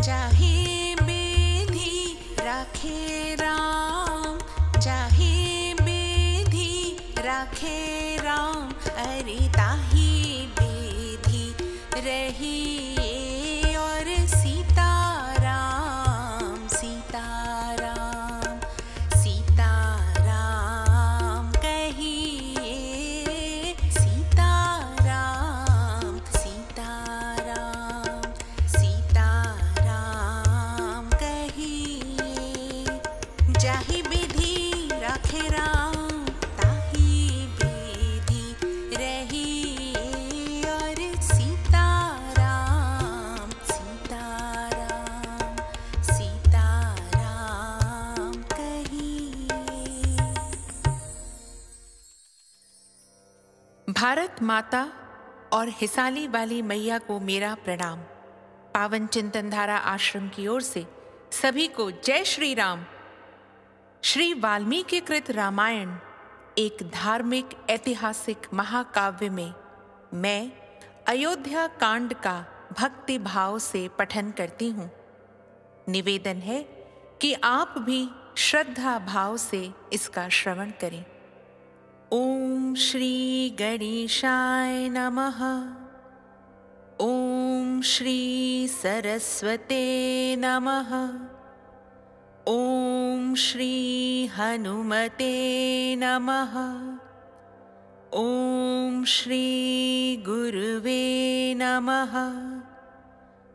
जाहे बेधी राखे राम, जाहे बेधी राखे राम, अरे ताही बेधी रही और सीताराम, सीताराम, सीताराम कहिए, सीताराम, सीताराम, सीताराम कहिए। जाहि विधि राखे राम, ताहि विधि रही और सीताराम, सीताराम, सीताराम कहिए। भारत माता और हिसाली वाली मैया को मेरा प्रणाम। पावन चिंतनधारा आश्रम की ओर से सभी को जय श्री राम। श्री वाल्मीकि कृत रामायण एक धार्मिक ऐतिहासिक महाकाव्य में मैं अयोध्या कांड का भक्ति भाव से पठन करती हूँ। निवेदन है कि आप भी श्रद्धा भाव से इसका श्रवण करें। ओम श्री गणेशाय नमः। ओम श्री सरस्वते नमः। ओम श्री हनुमते नमः। ओम श्री गुरुवे नमः।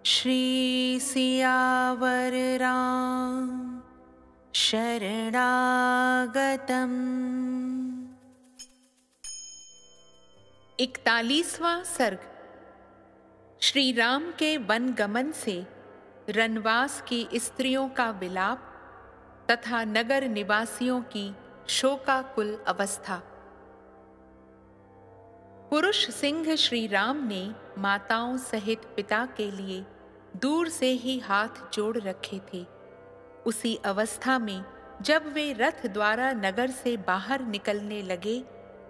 श्री सियावर राम शरणागतम्। 41वां सर्ग। श्री राम के वन गमन से रनवास की स्त्रियों का विलाप तथा नगर निवासियों की शोकाकुल अवस्था। पुरुष सिंह श्री राम ने माताओं सहित पिता के लिए दूर से ही हाथ जोड़ रखे थे। उसी अवस्था में जब वे रथ द्वारा नगर से बाहर निकलने लगे,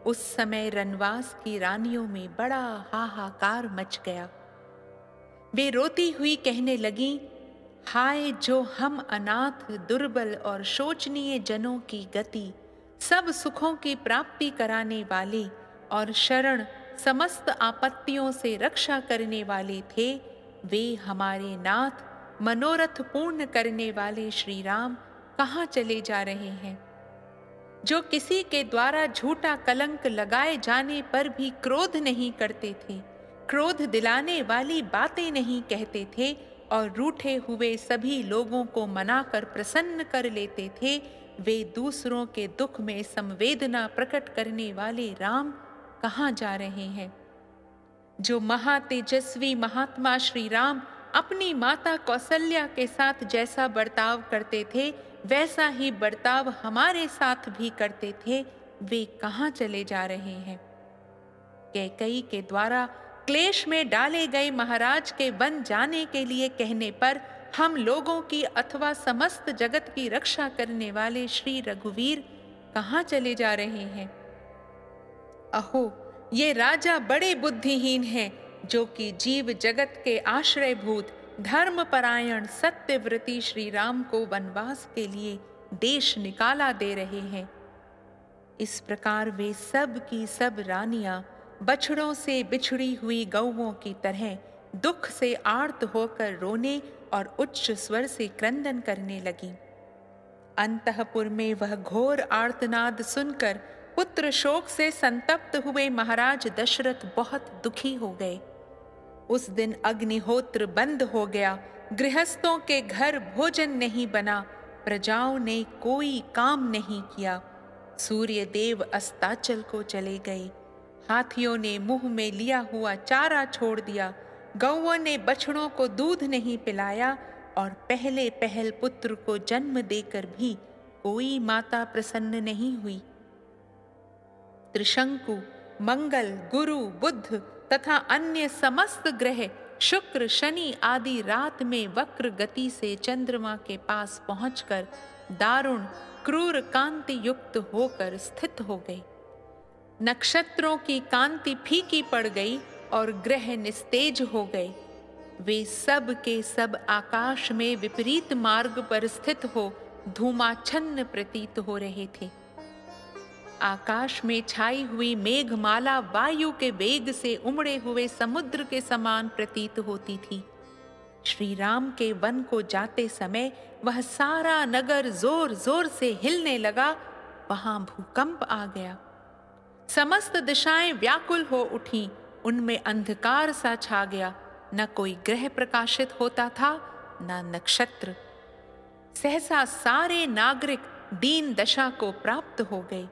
उस समय रनवास की रानियों में बड़ा हाहाकार मच गया। वे रोती हुई कहने लगीं, हाय जो हम अनाथ, दुर्बल और शोचनीय जनों की गति, सब सुखों की प्राप्ति कराने वाले और शरण समस्त आपत्तियों से रक्षा करने वाले थे। वे हमारे नाथ, मनोरथ पूर्ण करने वाले श्री राम कहाँ चले जा रहे हैं? जो किसी के द्वारा झूठा कलंक लगाए जाने पर भी क्रोध नहीं करते थे, क्रोध दिलाने वाली बातें नहीं कहते थे और रूठे हुए सभी लोगों को मनाकर प्रसन्न कर लेते थे, वे दूसरों के दुख में संवेदना प्रकट करने वाले राम कहाँ जा रहे हैं? जो महातेजस्वी महात्मा श्री राम अपनी माता कौसल्या के साथ जैसा बर्ताव करते थे, वैसा ही बर्ताव हमारे साथ भी करते थे, वे कहाँ चले जा रहे हैं? कैकेयी के द्वारा क्लेश में डाले गए महाराज के वन जाने के लिए कहने पर हम लोगों की अथवा समस्त जगत की रक्षा करने वाले श्री रघुवीर कहाँ चले जा रहे हैं? अहो, ये राजा बड़े बुद्धिहीन हैं, जो कि जीव जगत के आश्रयभूत धर्मपरायण सत्यव्रती श्री राम को वनवास के लिए देश निकाला दे रहे हैं। इस प्रकार वे सब की सब रानियां बछड़ों से बिछड़ी हुई गौओं की तरह दुख से आर्त होकर रोने और उच्च स्वर से क्रंदन करने लगी। अंतःपुर में वह घोर आर्तनाद सुनकर पुत्र शोक से संतप्त हुए महाराज दशरथ बहुत दुखी हो गए। उस दिन अग्निहोत्र बंद हो गया, गृहस्थों के घर भोजन नहीं बना, प्रजाओं ने कोई काम नहीं किया। सूर्य देव अस्ताचल को चले गए, हाथियों ने मुंह में लिया हुआ चारा छोड़ दिया, गौओं ने बछड़ों को दूध नहीं पिलाया और पहले पहल पुत्र को जन्म देकर भी कोई माता प्रसन्न नहीं हुई। त्रिशंकु, मंगल, गुरु, बुध तथा अन्य समस्त ग्रह शुक्र, शनि आदि रात में वक्र गति से चंद्रमा के पास पहुंचकर दारुण क्रूर कांति युक्त होकर स्थित हो गए। नक्षत्रों की कांति फीकी पड़ गई और ग्रह निस्तेज हो गए। वे सब के सब आकाश में विपरीत मार्ग पर स्थित हो धूमाच्छन्न प्रतीत हो रहे थे। आकाश में छाई हुई मेघमाला वायु के वेग से उमड़े हुए समुद्र के समान प्रतीत होती थी। श्री राम के वन को जाते समय वह सारा नगर जोर जोर से हिलने लगा। वहां भूकंप आ गया। समस्त दिशाएं व्याकुल हो उठी। उनमें अंधकार सा छा गया। न कोई ग्रह प्रकाशित होता था, न नक्षत्र। सहसा सारे नागरिक दीन दशा को प्राप्त हो गए।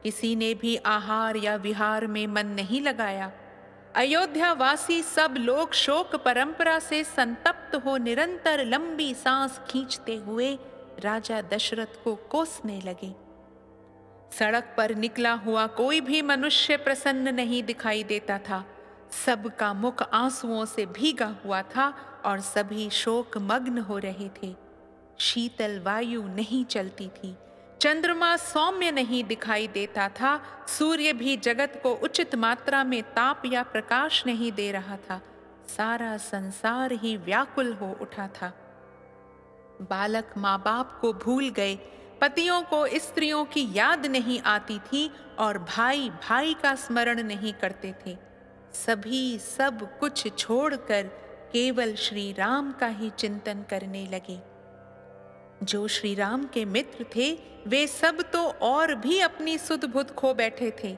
किसी ने भी आहार या विहार में मन नहीं लगाया। अयोध्या वासी सब लोग शोक परंपरा से संतप्त हो निरंतर लंबी सांस खींचते हुए राजा दशरथ को कोसने लगे। सड़क पर निकला हुआ कोई भी मनुष्य प्रसन्न नहीं दिखाई देता था। सबका मुख आंसुओं से भीगा हुआ था और सभी शोक मग्न हो रहे थे। शीतल वायु नहीं चलती थी। चंद्रमा सौम्य नहीं दिखाई देता था। सूर्य भी जगत को उचित मात्रा में ताप या प्रकाश नहीं दे रहा था। सारा संसार ही व्याकुल हो उठा था। बालक माँ बाप को भूल गए। पतियों को स्त्रियों की याद नहीं आती थी और भाई भाई का स्मरण नहीं करते थे। सभी सब कुछ छोड़कर केवल श्री राम का ही चिंतन करने लगे। जो श्री राम के मित्र थे वे सब तो और भी अपनी सुध बुध खो बैठे थे।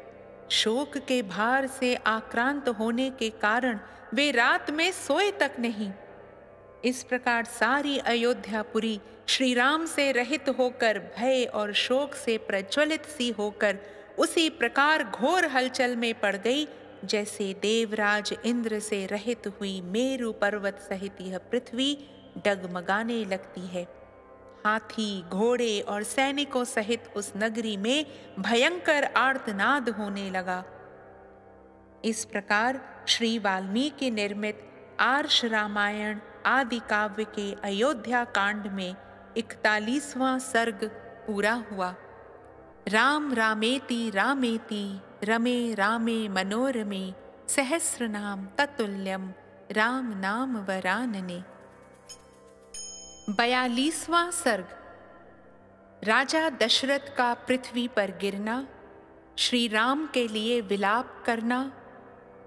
शोक के भार से आक्रांत होने के कारण वे रात में सोए तक नहीं। इस प्रकार सारी अयोध्यापुरी श्री राम से रहित होकर भय और शोक से प्रज्वलित सी होकर उसी प्रकार घोर हलचल में पड़ गई जैसे देवराज इंद्र से रहित हुई मेरु पर्वत सहित यह पृथ्वी डगमगाने लगती है। हाथी घोड़े और सैनिकों सहित उस नगरी में भयंकर आर्तनाद होने लगा। इस प्रकार श्री वाल्मीकि निर्मित आर्ष रामायण आदि काव्य के अयोध्या कांड में 41वां सर्ग पूरा हुआ। राम रामेति रामेति रमे रामे मनोरमे सहस्र नाम ततुल्यम राम नाम वरानने। 42वां सर्ग राजा दशरथ का पृथ्वी पर गिरना, श्री राम के लिए विलाप करना,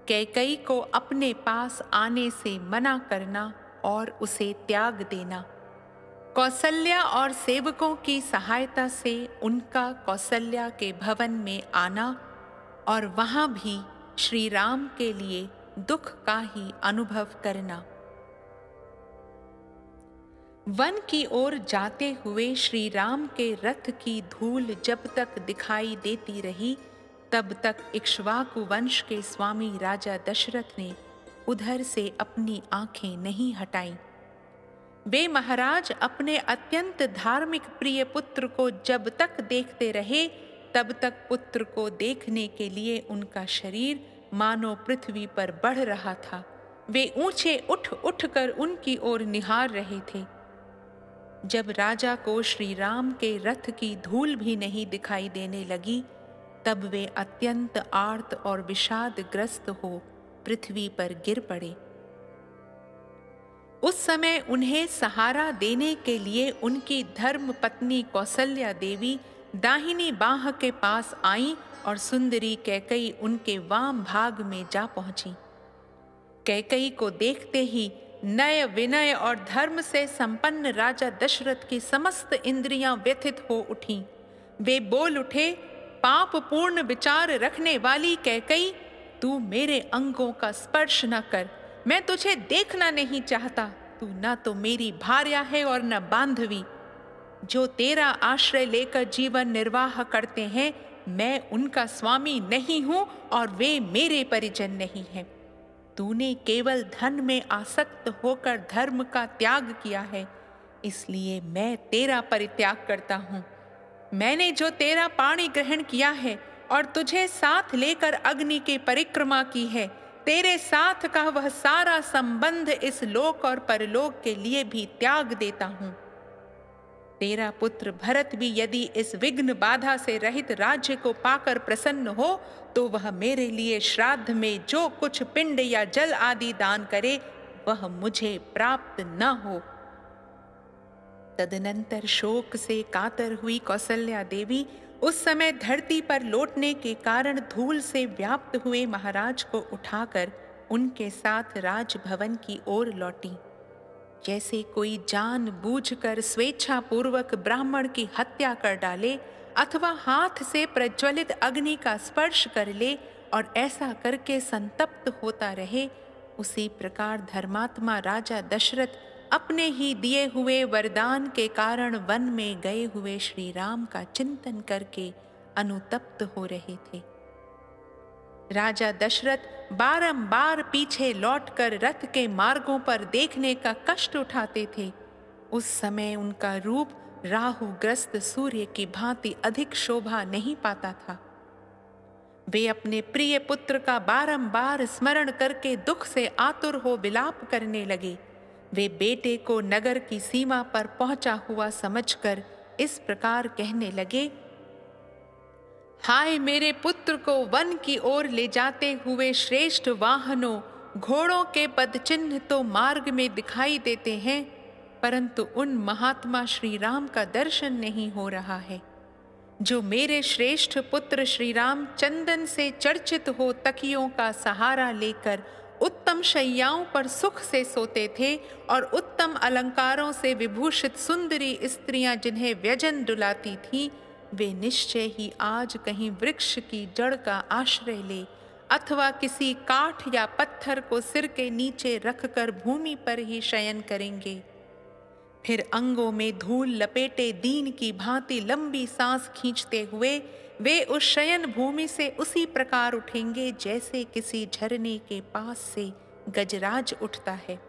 कैकई को अपने पास आने से मना करना और उसे त्याग देना, कौसल्या और सेवकों की सहायता से उनका कौसल्या के भवन में आना और वहां भी श्री राम के लिए दुख का ही अनुभव करना। वन की ओर जाते हुए श्री राम के रथ की धूल जब तक दिखाई देती रही तब तक इक्ष्वाकु वंश के स्वामी राजा दशरथ ने उधर से अपनी आंखें नहीं हटाईं। वे महाराज अपने अत्यंत धार्मिक प्रिय पुत्र को जब तक देखते रहे तब तक पुत्र को देखने के लिए उनका शरीर मानो पृथ्वी पर बढ़ रहा था। वे ऊंचे उठ उठकर उनकी ओर निहार रहे थे। जब राजा को श्री राम के रथ की धूल भी नहीं दिखाई देने लगी तब वे अत्यंत आर्त और विषादग्रस्त हो पृथ्वी पर गिर पड़े। उस समय उन्हें सहारा देने के लिए उनकी धर्म पत्नी कौसल्या देवी दाहिनी बाह के पास आई और सुंदरी कैकई उनके वाम भाग में जा पहुंची। कैकई को देखते ही नय विनय और धर्म से संपन्न राजा दशरथ की समस्त इंद्रियां व्यथित हो उठीं। वे बोल उठे, पाप पूर्ण विचार रखने वाली कैकई, तू मेरे अंगों का स्पर्श न कर। मैं तुझे देखना नहीं चाहता। तू न तो मेरी भार्या है और न बांधवी। जो तेरा आश्रय लेकर जीवन निर्वाह करते हैं मैं उनका स्वामी नहीं हूं और वे मेरे परिजन नहीं हैं। तूने केवल धन में आसक्त होकर धर्म का त्याग किया है, इसलिए मैं तेरा परित्याग करता हूं। मैंने जो तेरा पाणी ग्रहण किया है और तुझे साथ लेकर अग्नि की परिक्रमा की है, तेरे साथ का वह सारा संबंध इस लोक और परलोक के लिए भी त्याग देता हूं। तेरा पुत्र भरत भी यदि इस विघ्न बाधा से रहित राज्य को पाकर प्रसन्न हो तो वह मेरे लिए श्राद्ध में जो कुछ पिंड या जल आदि दान करे वह मुझे प्राप्त न हो। तदनंतर शोक से कातर हुई कौसल्या देवी उस समय धरती पर लौटने के कारण धूल से व्याप्त हुए महाराज को उठाकर उनके साथ राजभवन की ओर लौटी। जैसे कोई जानबूझकर स्वेच्छापूर्वक ब्राह्मण की हत्या कर डाले अथवा हाथ से प्रज्वलित अग्नि का स्पर्श कर ले और ऐसा करके संतप्त होता रहे, उसी प्रकार धर्मात्मा राजा दशरथ अपने ही दिए हुए वरदान के कारण वन में गए हुए श्री राम का चिंतन करके अनुतप्त हो रहे थे। राजा दशरथ बारंबार पीछे लौटकर रथ के मार्गों पर देखने का कष्ट उठाते थे। उस समय उनका रूप राहुग्रस्त सूर्य की भांति अधिक शोभा नहीं पाता था। वे अपने प्रिय पुत्र का बारंबार स्मरण करके दुख से आतुर हो विलाप करने लगे। वे बेटे को नगर की सीमा पर पहुंचा हुआ समझकर इस प्रकार कहने लगे, हाय मेरे पुत्र को वन की ओर ले जाते हुए श्रेष्ठ वाहनों घोड़ों के पदचिन्ह तो मार्ग में दिखाई देते हैं, परंतु उन महात्मा श्री राम का दर्शन नहीं हो रहा है। जो मेरे श्रेष्ठ पुत्र श्री राम चंदन से चर्चित हो तकियों का सहारा लेकर उत्तम शैयाओं पर सुख से सोते थे और उत्तम अलंकारों से विभूषित सुंदरी स्त्रियां जिन्हें व्यजन डुलाती थीं, वे निश्चय ही आज कहीं वृक्ष की जड़ का आश्रय ले अथवा किसी काठ या पत्थर को सिर के नीचे रखकर भूमि पर ही शयन करेंगे। फिर अंगों में धूल लपेटे दीन की भांति लंबी सांस खींचते हुए वे उस शयन भूमि से उसी प्रकार उठेंगे जैसे किसी झरने के पास से गजराज उठता है।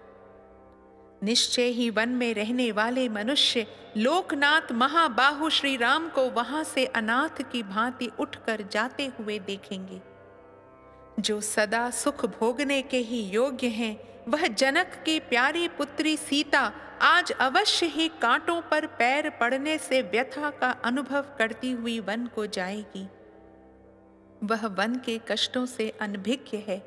निश्चय ही वन में रहने वाले मनुष्य लोकनाथ महाबाहु श्री राम को वहां से अनाथ की भांति उठकर जाते हुए देखेंगे। जो सदा सुख भोगने के ही योग्य हैं, वह जनक की प्यारी पुत्री सीता आज अवश्य ही कांटों पर पैर पड़ने से व्यथा का अनुभव करती हुई वन को जाएगी। वह वन के कष्टों से अनभिज्ञ है।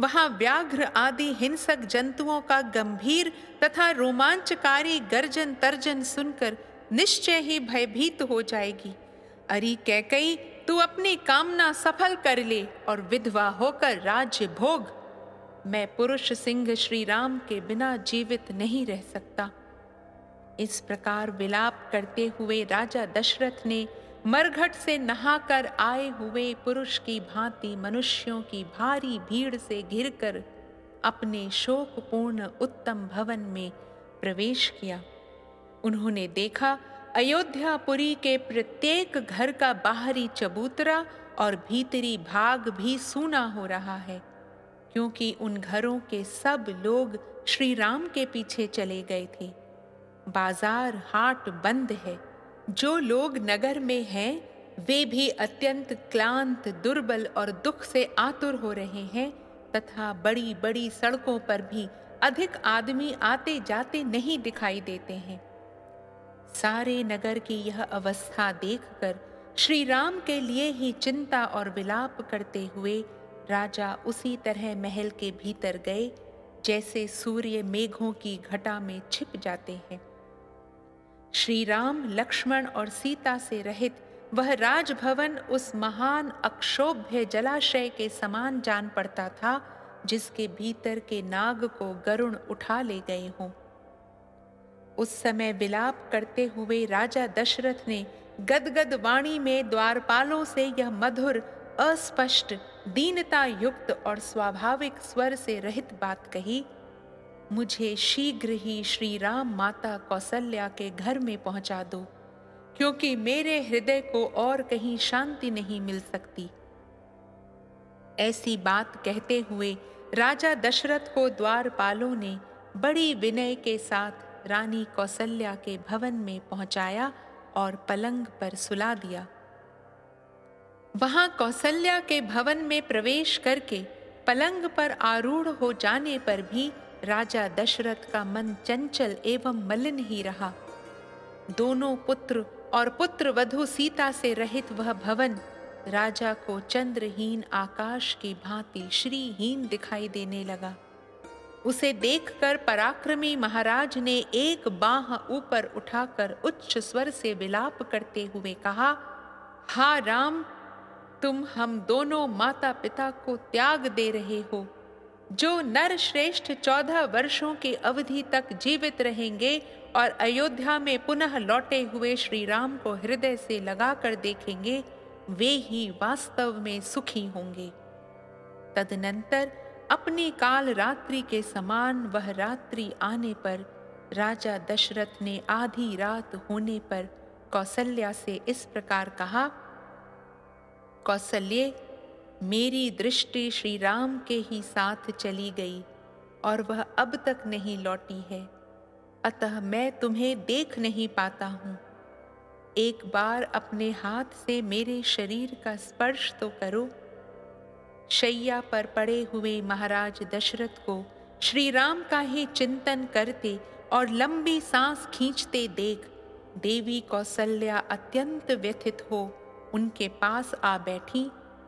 वहां व्याघ्र आदि हिंसक जंतुओं का गंभीर तथा रोमांचकारी गर्जन तर्जन सुनकर निश्चय ही भयभीत हो जाएगी। अरे कैकई, तू अपनी कामना सफल कर ले और विधवा होकर राज्य भोग। मैं पुरुष सिंह श्री राम के बिना जीवित नहीं रह सकता। इस प्रकार विलाप करते हुए राजा दशरथ ने मरघट से नहाकर आए हुए पुरुष की भांति मनुष्यों की भारी भीड़ से घिरकर अपने शोकपूर्ण उत्तम भवन में प्रवेश किया। उन्होंने देखा अयोध्यापुरी के प्रत्येक घर का बाहरी चबूतरा और भीतरी भाग भी सूना हो रहा है, क्योंकि उन घरों के सब लोग श्री राम के पीछे चले गए थे। बाजार हाट बंद है। जो लोग नगर में हैं, वे भी अत्यंत क्लांत, दुर्बल और दुख से आतुर हो रहे हैं तथा बड़ी बड़ी सड़कों पर भी अधिक आदमी आते जाते नहीं दिखाई देते हैं। सारे नगर की यह अवस्था देखकर श्री राम के लिए ही चिंता और विलाप करते हुए राजा उसी तरह महल के भीतर गए जैसे सूर्य मेघों की घटा में छिप जाते हैं। श्री राम, लक्ष्मण और सीता से रहित वह राजभवन उस महान अक्षोभ्य जलाशय के समान जान पड़ता था जिसके भीतर के नाग को गरुण उठा ले गए हों। उस समय विलाप करते हुए राजा दशरथ ने गदगद वाणी में द्वारपालों से यह मधुर, अस्पष्ट, दीनता युक्त और स्वाभाविक स्वर से रहित बात कही, मुझे शीघ्र ही श्री राम माता कौसल्या के घर में पहुंचा दो, क्योंकि मेरे हृदय को और कहीं शांति नहीं मिल सकती। ऐसी बात कहते हुए राजा दशरथ को द्वारपालों ने बड़ी विनय के साथ रानी कौसल्या के भवन में पहुंचाया और पलंग पर सुला दिया। वहां कौसल्या के भवन में प्रवेश करके पलंग पर आरूढ़ हो जाने पर भी राजा दशरथ का मन चंचल एवं मलिन ही रहा। दोनों पुत्र और पुत्र वधू सीता से रहित वह भवन राजा को चंद्रहीन आकाश की भांति श्रीहीन दिखाई देने लगा। उसे देखकर पराक्रमी महाराज ने एक बांह ऊपर उठाकर उच्च स्वर से विलाप करते हुए कहा, हा राम, तुम हम दोनों माता पिता को त्याग दे रहे हो। जो नर श्रेष्ठ 14 वर्षों की अवधि तक जीवित रहेंगे और अयोध्या में पुनः लौटे हुए श्री राम को हृदय से लगाकर देखेंगे, वे ही वास्तव में सुखी होंगे। तदनंतर अपनी काल रात्रि के समान वह रात्रि आने पर राजा दशरथ ने आधी रात होने पर कौसल्या से इस प्रकार कहा, कौसल्ये, मेरी दृष्टि श्री राम के ही साथ चली गई और वह अब तक नहीं लौटी है, अतः मैं तुम्हें देख नहीं पाता हूँ। एक बार अपने हाथ से मेरे शरीर का स्पर्श तो करो। शैया पर पड़े हुए महाराज दशरथ को श्री राम का ही चिंतन करते और लंबी सांस खींचते देख देवी कौसल्या अत्यंत व्यथित हो उनके पास आ बैठी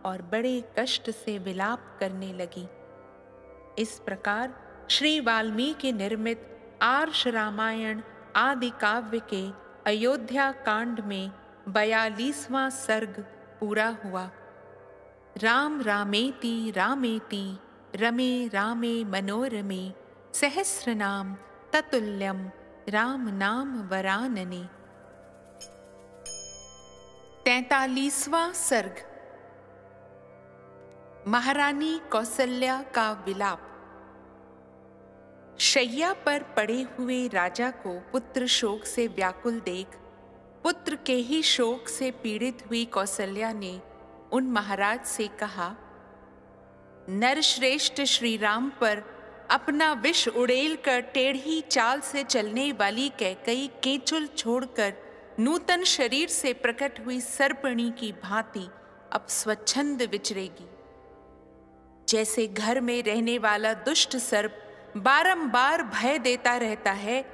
और बड़े कष्ट से विलाप करने लगी। इस प्रकार श्री वाल्मीकि निर्मित आर्ष रामायण आदि काव्य के अयोध्या कांड में 42वां सर्ग पूरा हुआ। राम रामेति रामेति रमे रामे मनोरमे सहस्रनाम ततुल्यम राम नाम वरानने। 43वां सर्ग महारानी कौसल्या का विलाप। शैया पर पड़े हुए राजा को पुत्र शोक से व्याकुल देख पुत्र के ही शोक से पीड़ित हुई कौसल्या ने उन महाराज से कहा, नरश्रेष्ठ श्री राम पर अपना विष उड़ेल कर टेढ़ी चाल से चलने वाली कैकई केचुल छोड़कर नूतन शरीर से प्रकट हुई सर्पणी की भांति अब स्वच्छंद विचरेगी। जैसे घर में रहने वाला दुष्ट सर्प बारंबार भय देता रहता है,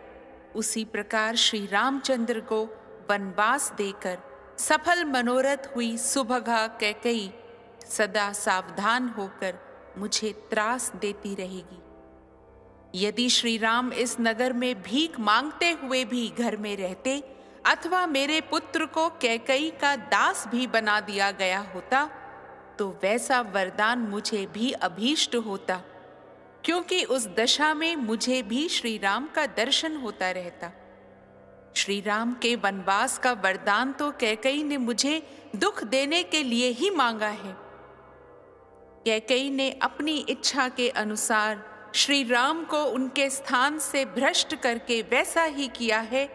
उसी प्रकार श्री रामचंद्र को वनवास देकर सफल मनोरथ हुई सुभगा कैकई सदा सावधान होकर मुझे त्रास देती रहेगी। यदि श्री राम इस नगर में भीख मांगते हुए भी घर में रहते अथवा मेरे पुत्र को कैकई का दास भी बना दिया गया होता, तो वैसा वरदान मुझे भी अभीष्ट होता, क्योंकि उस दशा में मुझे भी श्री राम का दर्शन होता रहता। श्री राम के वनवास का वरदान तो कैकई ने मुझे दुख देने के लिए ही मांगा है। कैकई ने अपनी इच्छा के अनुसार श्री राम को उनके स्थान से भ्रष्ट करके वैसा ही किया है,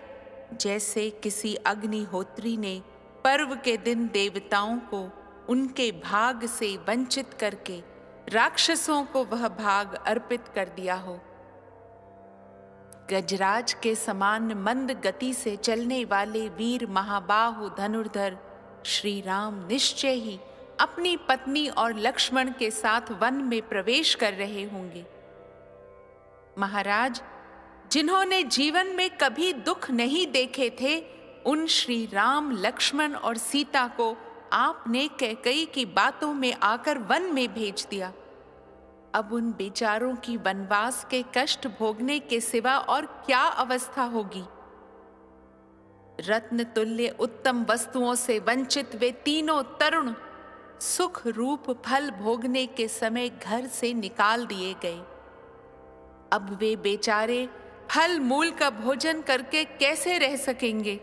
जैसे किसी अग्निहोत्री ने पर्व के दिन देवताओं को उनके भाग से वंचित करके राक्षसों को वह भाग अर्पित कर दिया हो। गजराज के समान मंद गति से चलने वाले वीर महाबाहु धनुर्धर श्री राम निश्चय ही अपनी पत्नी और लक्ष्मण के साथ वन में प्रवेश कर रहे होंगे। महाराज, जिन्होंने जीवन में कभी दुख नहीं देखे थे, उन श्री राम, लक्ष्मण और सीता को आपने कैकई की बातों में आकर वन में भेज दिया। अब उन बेचारों की वनवास के कष्ट भोगने के सिवा और क्या अवस्था होगी। रत्न तुल्य उत्तम वस्तुओं से वंचित वे तीनों तरुण सुख रूप फल भोगने के समय घर से निकाल दिए गए। अब वे बेचारे फल मूल का भोजन करके कैसे रह सकेंगे?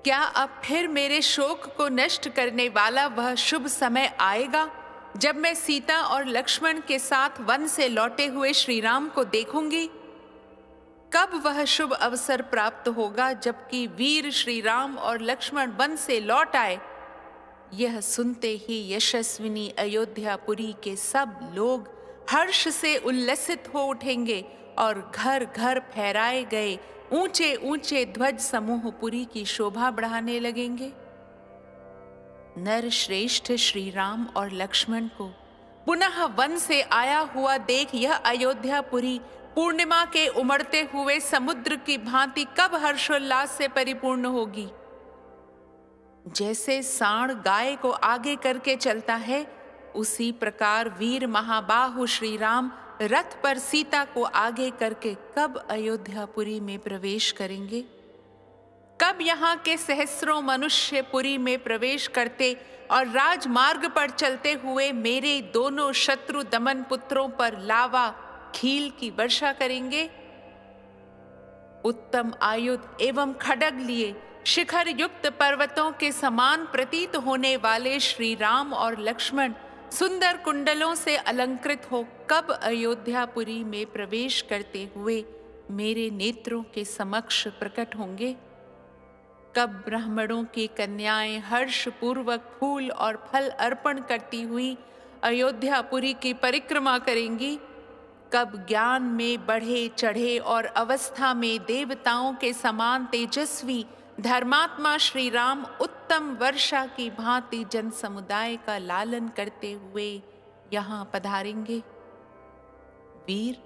क्या अब फिर मेरे शोक को नष्ट करने वाला वह शुभ समय आएगा जब मैं सीता और लक्ष्मण के साथ वन से लौटे हुए श्री राम को देखूंगी? कब वह शुभ अवसर प्राप्त होगा जबकि वीर श्री राम और लक्ष्मण वन से लौट आए? यह सुनते ही यशस्विनी अयोध्यापुरी के सब लोग हर्ष से उल्लसित हो उठेंगे और घर घर फहराए गए ऊंचे ऊंचे ध्वज समूह पुरी की शोभा बढ़ाने लगेंगे। नर श्रेष्ठ श्री राम और लक्ष्मण को पुनः वन से आया हुआ देख यह अयोध्यापुरी पूर्णिमा के उमड़ते हुए समुद्र की भांति कब हर्षोल्लास से परिपूर्ण होगी। जैसे सांड गाय को आगे करके चलता है, उसी प्रकार वीर महाबाहु श्री राम रथ पर सीता को आगे करके कब अयोध्यापुरी में प्रवेश करेंगे? कब यहाँ के सहस्रों मनुष्य पुरी में प्रवेश करते और राजमार्ग पर चलते हुए मेरे दोनों शत्रु दमन पुत्रों पर लावा खील की वर्षा करेंगे? उत्तम आयुध एवं खड्ग लिए शिखर युक्त पर्वतों के समान प्रतीत होने वाले श्री राम और लक्ष्मण सुंदर कुंडलों से अलंकृत हो कब अयोध्यापुरी में प्रवेश करते हुए मेरे नेत्रों के समक्ष प्रकट होंगे? कब ब्राह्मणों की कन्याएं हर्ष पूर्वक फूल और फल अर्पण करती हुई अयोध्यापुरी की परिक्रमा करेंगी? कब ज्ञान में बढ़े चढ़े और अवस्था में देवताओं के समान तेजस्वी धर्मात्मा श्री राम उत्तम वर्षा की भांति जन समुदाय का लालन करते हुए यहाँ पधारेंगे? वीर,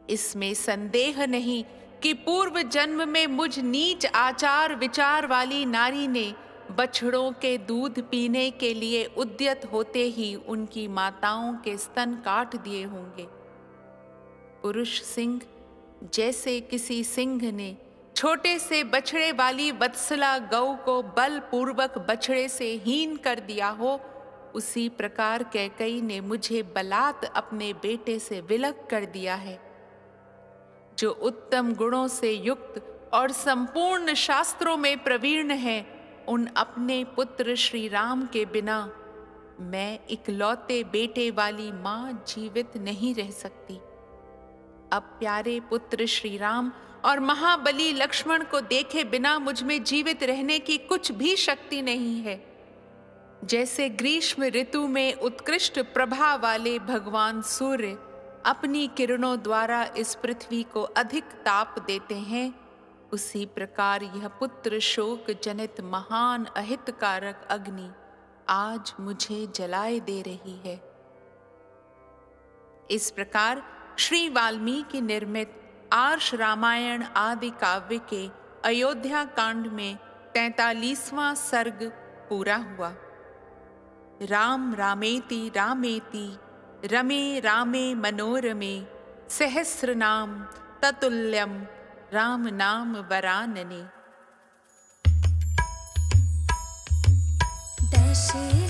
इसमें संदेह नहीं कि पूर्व जन्म में मुझ नीच आचार विचार वाली नारी ने बछड़ों के दूध पीने के लिए उद्यत होते ही उनकी माताओं के स्तन काट दिए होंगे। पुरुष सिंह जैसे किसी सिंह ने छोटे से बछड़े वाली वत्सला गौ को बलपूर्वक बछड़े से हीन कर दिया हो, उसी प्रकार कैकई ने मुझे बलात् अपने बेटे से विलग कर दिया है। जो उत्तम गुणों से युक्त और संपूर्ण शास्त्रों में प्रवीण है, उन अपने पुत्र श्री राम के बिना मैं इकलौते बेटे वाली मां जीवित नहीं रह सकती। अब प्यारे पुत्र श्री राम और महाबली लक्ष्मण को देखे बिना मुझ में जीवित रहने की कुछ भी शक्ति नहीं है। जैसे ग्रीष्म ऋतु में उत्कृष्ट प्रभा वाले भगवान सूर्य अपनी किरणों द्वारा इस पृथ्वी को अधिक ताप देते हैं, उसी प्रकार यह पुत्र शोक जनित महान अहितकारक अग्नि आज मुझे जलाए दे रही है। इस प्रकार श्री वाल्मीकि निर्मित आर्ष रामायण आदि काव्य के अयोध्या कांड में 43वां सर्ग पूरा हुआ। राम रामेति रामेति रमे रामे मनोरमे सहस्रनाम ततुल्यम राम नाम वरानने। दशरथ